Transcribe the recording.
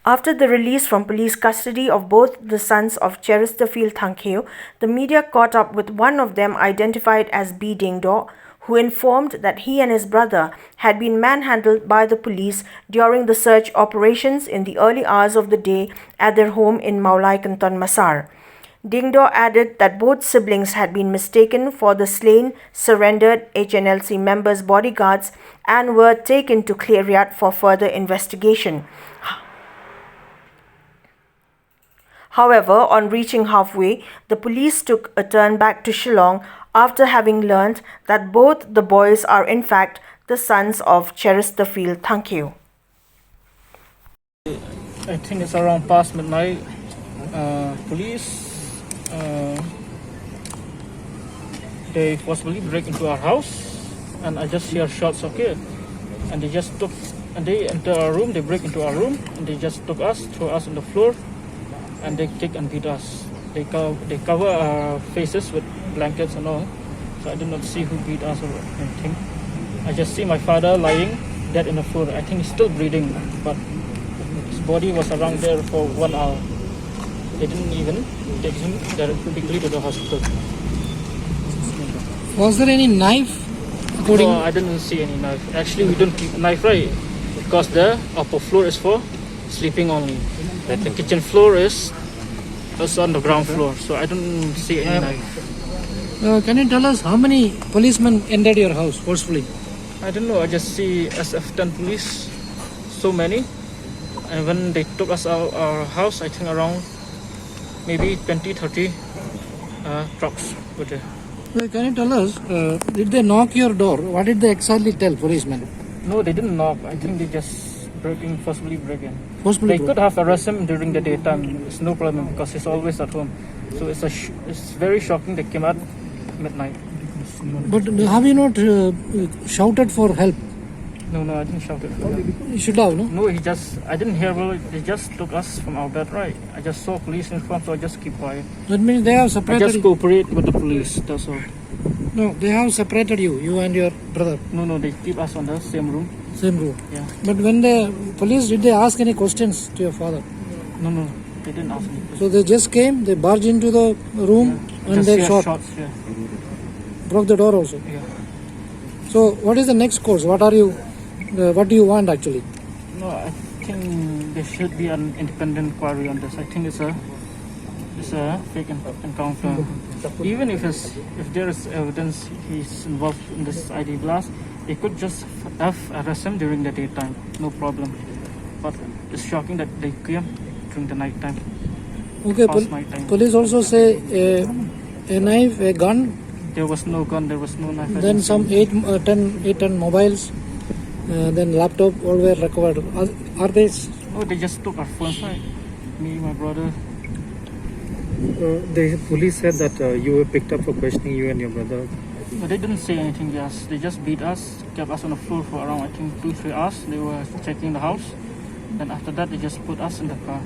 After the release from police custody of both the sons of Cheristerfield Thangkhiew'S, the media caught up with one of them identified as DIENGDOH, who informed that he and his brother had been manhandled by the police during the search operations in the early hours of the day at their home in MAWLAI, KYNTON, MASSAR. DIENGDOH added that both siblings had been mistaken for the slain, surrendered HNLC members' bodyguards and were taken to KHLIEHRIAT for further investigation. However, on reaching halfway, the police took a turn back to Shillong after having learnt that both the boys are in fact the sons of Cheristerfield Thangkhiew'S. I think it's around past midnight. Police they possibly break into our house, and I just hear shots. Okay, and they just took and they enter our room. They break into our room and they just took us, throw us on the floor, and they kick and beat us. They cover our faces with blankets and all, so I did not see who beat us or anything. I just see my father lying dead in the floor. I think he's still breathing, but his body was around there for 1 hour. They didn't even take him quickly to the hospital. Was there any knife? No, I didn't see any knife. Actually, we don't keep a knife, right? Because the upper floor is for sleeping only. Like the kitchen floor is also on the ground floor, so I don't see any knife. Can you tell us how many policemen entered your house forcefully? I don't know. I just see SF-10 police, so many. And when they took us out our house, I think around maybe 20-30 trucks were there. Can you tell us, did they knock your door? What did they exactly tell policemen? No, they didn't knock. I think they just forcibly break in. Forcibly They could have arrested him during the daytime. It's no problem because he's always at home. So it's very shocking they came at midnight. But have you not shouted for help? No, I didn't shout it. You should have, no? No, I didn't hear well. They just took us from our bed, right? I just saw police in front, so I just keep quiet. That means they have I separated just cooperate with the police, that's all. No, they have separated you and your brother. No, they keep us on the same room. Same room. Yeah. But when the police, did they ask any questions to your father? No, they didn't ask me. So they just came, they barged into the room and Just they hear shot. shots, yeah. Broke the door also. Yeah. So what is the next course? What do you want actually? No, I think there should be an independent inquiry on this. I think it's a fake encounter. Even if there is evidence he's involved in this ID blast, they could just have arrested him during the daytime, no problem. But it's shocking that they came during the night time. Okay, Nighttime. police also say a knife, a gun, There was no gun, there was no knife. then some 10 mobiles, then laptop, all were recovered. Are they? No, they just took our phones, right? Me, my brother. The police said that you were picked up for questioning, you and your brother. But they didn't say anything, yes. They just beat us, kept us on the floor for around, I think, 2-3 hours. They were checking the house. Then after that, they just put us in the car.